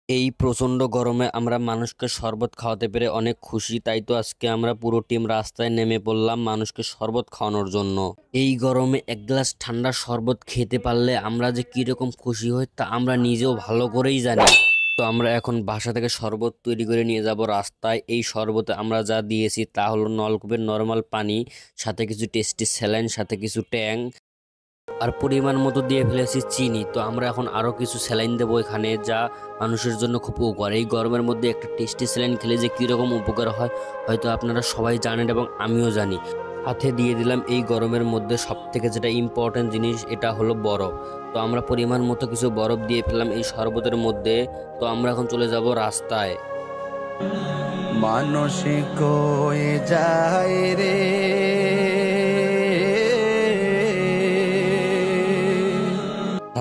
এই প্রচন্ড গরমে আমরা মানুষকে শরবত খাওয়াতে পেরে অনেক খুশি। তাই তো আজকে আমরা পুরো টিম রাস্তায় নেমে পড়লাম মানুষকে শরবত খাওয়ানোর জন্য। এই গরমে এক গ্লাস ঠান্ডা শরবত খেতে পারলে আমরা যে কিরকম খুশি হই তা আমরা নিজেও ভালো করেই জানি। তো আমরা এখন বাসা থেকে শরবত তৈরি করে নিয়ে যাব রাস্তায়। এই শরবতে আমরা যা দিয়েছি তা হলো নলকূপের নর্মাল পানি, সাথে কিছু টেস্টি স্যালাইন, সাথে কিছু ট্যাং, আর পরিমাণ মতো দিয়ে ফেলেছি চিনি। তো আমরা এখন আরো কিছু স্যালাইন দেবো এখানে, যা মানুষের জন্য খুব উপকার। এই গরমের মধ্যে একটা টেস্টি স্যালাইন খেলে যে কিরকম উপকার হয় হয়তো আপনারা সবাই জানেন এবং আমিও জানি। সাথে দিয়ে দিলাম এই গরমের মধ্যে সব থেকে যেটা ইম্পর্টেন্ট জিনিস, এটা হলো বরফ। তো আমরা পরিমাণ মতো কিছু বরফ দিয়ে ফেললাম এই শরবতের মধ্যে। তো আমরা এখন চলে যাব রাস্তায়। মানসিক হয়ে যায় রে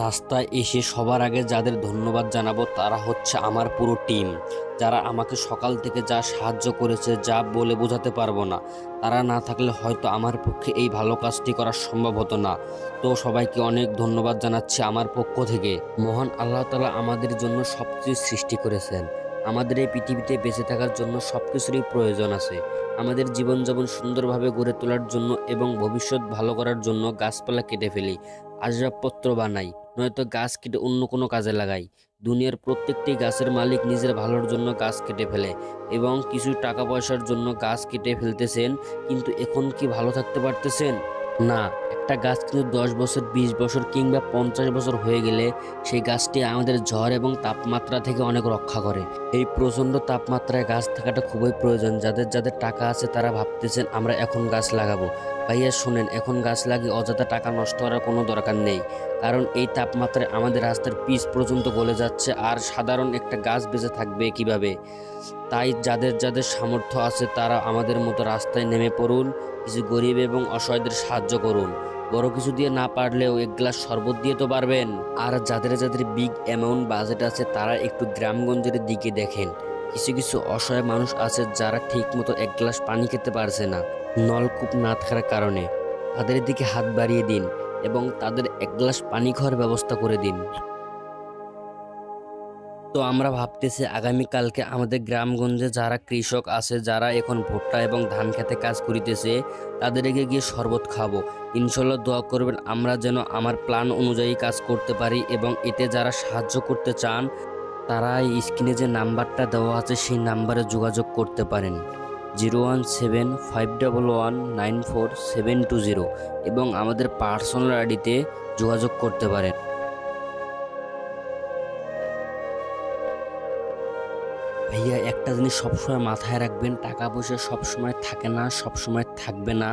রাস্তায় এসে সবার আগে যাদের ধন্যবাদ জানাবো তারা হচ্ছে আমার পুরো টিম, যারা আমাকে সকাল থেকে যা সাহায্য করেছে যা বলে বোঝাতে পারবো না। তারা না থাকলে হয়তো আমার পক্ষে এই ভালো কাজটি করা সম্ভব হতো না। তো সবাইকে অনেক ধন্যবাদ জানাচ্ছি আমার পক্ষ থেকে। মহান আল্লাহ তাআলা আমাদের জন্য সবকিছু সৃষ্টি করেছেন। আমাদের এই পৃথিবীতে বেঁচে থাকার জন্য সবকিছুরই প্রয়োজন আছে। আমাদের জীবনযাপন সুন্দরভাবে গড়ে তোলার জন্য এবং ভবিষ্যৎ ভালো করার জন্য গাছপালা কেটে ফেলি, আসবাবপত্র বানাই, নয়তো গাছ কেটে অন্য কোনো কাজে লাগাই। দুনিয়ার প্রত্যেকটি গাছের মালিক নিজের ভালোর জন্য গাছ কেটে ফেলে এবং কিছু টাকা পয়সার জন্য গাছ কেটে ফেলতেছেন, কিন্তু এখন কি ভালো থাকতে পারতেছেন? না। একটা গাছ কিন্তু 10 বছর, 20 বছর কিংবা 50 বছর হয়ে গেলে সেই গাছটি আমাদের ঝড় এবং তাপমাত্রা থেকে অনেক রক্ষা করে। এই প্রচণ্ড তাপমাত্রায় গাছ থাকাটা খুবই প্রয়োজন। যাদের যাদের টাকা আছে তারা ভাবতেছেন আমরা এখন গাছ লাগাবো। ভাইয়া শুনেন, এখন গাছ লাগিয়ে অযথা টাকা নষ্ট করার কোনো দরকার নেই। কারণ এই তাপমাত্রায় আমাদের রাস্তার পিচ পর্যন্ত গলে যাচ্ছে, আর সাধারণ একটা গাছ বেঁচে থাকবে কিভাবে? তাই যাদের যাদের সামর্থ্য আছে তারা আমাদের মতো রাস্তায় নেমে পড়ুন, কিছু গরিব এবং অসহায়দের সাহায্য করুন। বড় কিছু দিয়ে না পারলেও এক গ্লাস শরবত দিয়ে তো পারবেন। আর যাদের যাদের বিগ অ্যামাউন্ট বাজেট আছে তারা একটু গ্রামগঞ্জের দিকে দেখেন। কিছু কিছু অসহায় মানুষ আছে যারা ঠিক মতো এক গ্লাস পানি খেতে পারছে না, নলকূপ না থাকার কারণে। তাদের দিকে হাত বাড়িয়ে দিন এবং তাদের এক গ্লাস পানি খাওয়ার ব্যবস্থা করে দিন। তো আমরা ভাবতেছি আগামীকালকে আমাদের গ্রামগঞ্জে যারা কৃষক আছে, যারা এখন ভুট্টা এবং ধান খেতে কাজ করিতেছে, তাদেরকে গিয়ে শরবত খাবো। ইনশাল্লাহ দোয়া করবেন আমরা যেন আমার প্ল্যান অনুযায়ী কাজ করতে পারি। এবং এতে যারা সাহায্য করতে চান তারা এই স্ক্রিনে যে নাম্বারটা দেওয়া আছে সেই নাম্বারে যোগাযোগ করতে পারেন, 01751194720, এবং আমাদের পার্সোনাল আইডিতে যোগাযোগ করতে পারেন। ভাইয়া একটা জিনিস সবসময় মাথায় রাখবেন, টাকা পয়সা সবসময় থাকে না, সবসময় থাকবে না।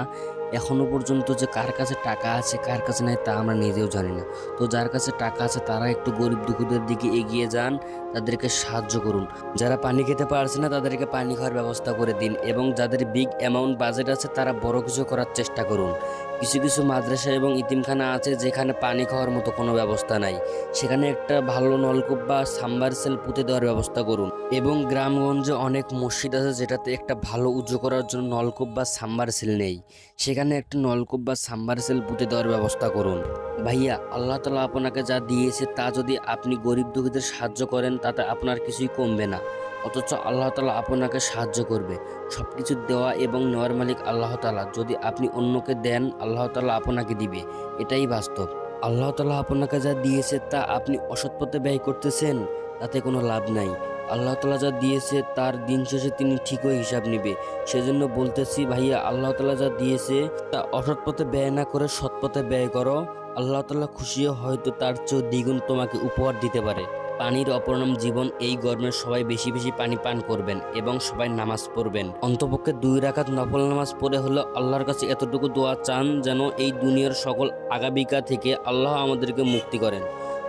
এখনো পর্যন্ত যে কার কাছে টাকা আছে কার কাছে নাই তা আমরা নিজেও জানি না। তো যার কাছে টাকা আছে তারা একটু গরিব দুঃখীদের দিকে এগিয়ে যান, তাদেরকে সাহায্য করুন। যারা পানি খেতে পারছে না তাদেরকে পানি খাওয়ার ব্যবস্থা করে দিন, এবং যাদের বিগ অ্যামাউন্ট বাজেট আছে তারা বড় কিছু করার চেষ্টা করুন। কিছু কিছু মাদ্রাসা এবং ইতিমখানা আছে যেখানে পানি খাওয়ার মতো কোনো ব্যবস্থা নাই, সেখানে একটা ভালো নলকূপ বা সাবমার্সিবল পুঁতে দেওয়ার ব্যবস্থা করুন। এবং গ্রামগঞ্জে অনেক মসজিদ আছে যেটাতে একটা ভালো উজু করার জন্য নলকূপ বা সাবমার্সিবল নেই, সেখানে একটা নলকূপ বা সাবমার্সিবল পুঁতে দেওয়ার ব্যবস্থা করুন। ভাইয়া আল্লাহ তাআলা আপনাকে যা দিয়েছে তা যদি আপনি গরিব দুঃখীদের সাহায্য করেন তাতে আপনার কিছুই কমবে না, অথচ আল্লাহ তাআলা আপনাকে সাহায্য করবে। সবকিছু দেওয়া এবং নেওয়ার মালিক আল্লাহ তাআলা। যদি আপনি অন্যকে দেন আল্লাহ তাআলা আপনাকে দিবে, এটাই বাস্তব। আল্লাহ তাআলা আপনাকে যা দিয়েছে তা আপনি অসৎ পথে ব্যয় করতেছেন, তাতে কোনো লাভ নাই। আল্লাহ তাআলা যা দিয়েছে তার দিন শেষে তিনি ঠিকই হিসাব নেবে। সেজন্য বলতেছি ভাইয়া, আল্লাহ তাআলা যা দিয়েছে তা অসৎ পথে ব্যয় না করে সৎ পথে ব্যয় করো। আল্লাহ তাআলা খুশিও হয়তো তার চেয়েও দ্বিগুণ তোমাকে উপহার দিতে পারে। পানির অপর নাম জীবন। এই গরমে সবাই বেশি বেশি পানি পান করবেন এবং সবাই নামাজ পড়বেন। অন্তপক্ষে 2 রাকাত নফল নামাজ পড়ে হলো আল্লাহর কাছে এতটুকু দোয়া চান যেন এই দুনিয়ার সকল আগাবিকা থেকে আল্লাহ আমাদেরকে মুক্তি করেন।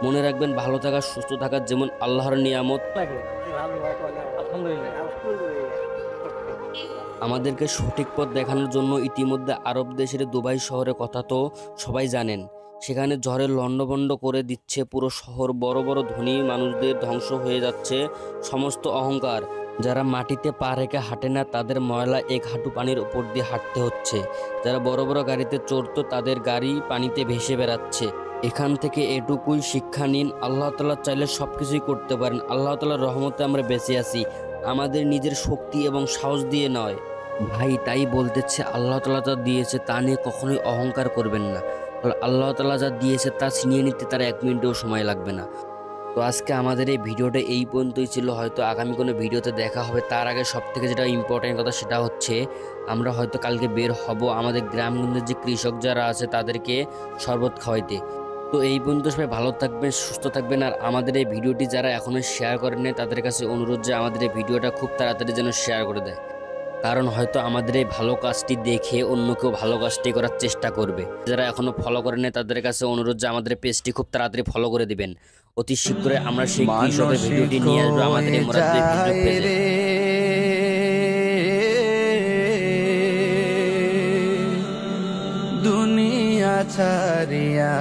মনে রাখবেন, ভালো থাকা সুস্থ থাকা যেমন আল্লাহর নিয়ামত, আমাদেরকে সঠিক পথ দেখানোর জন্য ইতিমধ্যে আরব দেশের দুবাই শহরের কথা তো সবাই জানেন। সেখানে ঝড়ে লণ্ডভণ্ড করে দিচ্ছে পুরো শহর, বড় বড় ধনী মানুষদের ধ্বংস হয়ে যাচ্ছে সমস্ত অহংকার। যারা মাটিতে পা রেখে হাঁটে না তাদের ময়লা 1 হাঁটু পানির উপর দিয়ে হাঁটতে হচ্ছে। যারা বড় বড় গাড়িতে চড়তো তাদের গাড়ি পানিতে ভেসে বেড়াচ্ছে। এখান থেকে এটুকুই শিক্ষা নিন, আল্লাহ তাআলা চাইলে সব কিছুই করতে পারেন। আল্লাহ তাআলার রহমতে আমরা বেঁচে আছি, আমাদের নিজের শক্তি এবং সাহস দিয়ে নয় ভাই। তাই বলতেছে আল্লাহ তাআলা যা দিয়েছে তা নিয়ে কখনোই অহংকার করবেন না। আল্লাহ তাআলা যা দিয়েছে তা ছিনিয়ে নিতে তার 1 মিনিটও সময় লাগবে না। তো আজকে আমাদের এই ভিডিওটা এই পর্যন্তই ছিল, হয়তো আগামী কোনো ভিডিওতে দেখা হবে। তার আগে সব থেকে যেটা ইম্পর্টেন্ট কথা সেটা হচ্ছে আমরা হয়তো কালকে বের হব আমাদের গ্রামগঞ্জের যে কৃষক যারা আছে তাদেরকে শরবত খাওয়াইতে। তো এই পর্যন্ত সবাই ভালো থাকবেন, সুস্থ থাকবেন। আর আমাদের এই ভিডিওটি যারা এখনও শেয়ার করেন নাই তাদের কাছে অনুরোধ যে আমাদের এই ভিডিওটা খুব তাড়াতাড়ি যেন শেয়ার করে দেয়, কারণ হয়তো আমাদের এই ভালো কাজটি দেখে অন্য কেউ ভালো কাজটি করার চেষ্টা করবে। যারা এখনো ফলো করেন নাই তাদের কাছে অনুরোধ যে আমাদের পেজটি খুব তাড়াতাড়ি ফলো করে দিবেন। অতি শীঘ্রই আমরা সেই কৃষকের ভিডিওটি নিয়ে আসবো আমাদের এই মোরাদদের ভিডিও পেজে। দুনিয়া ছাড়িয়া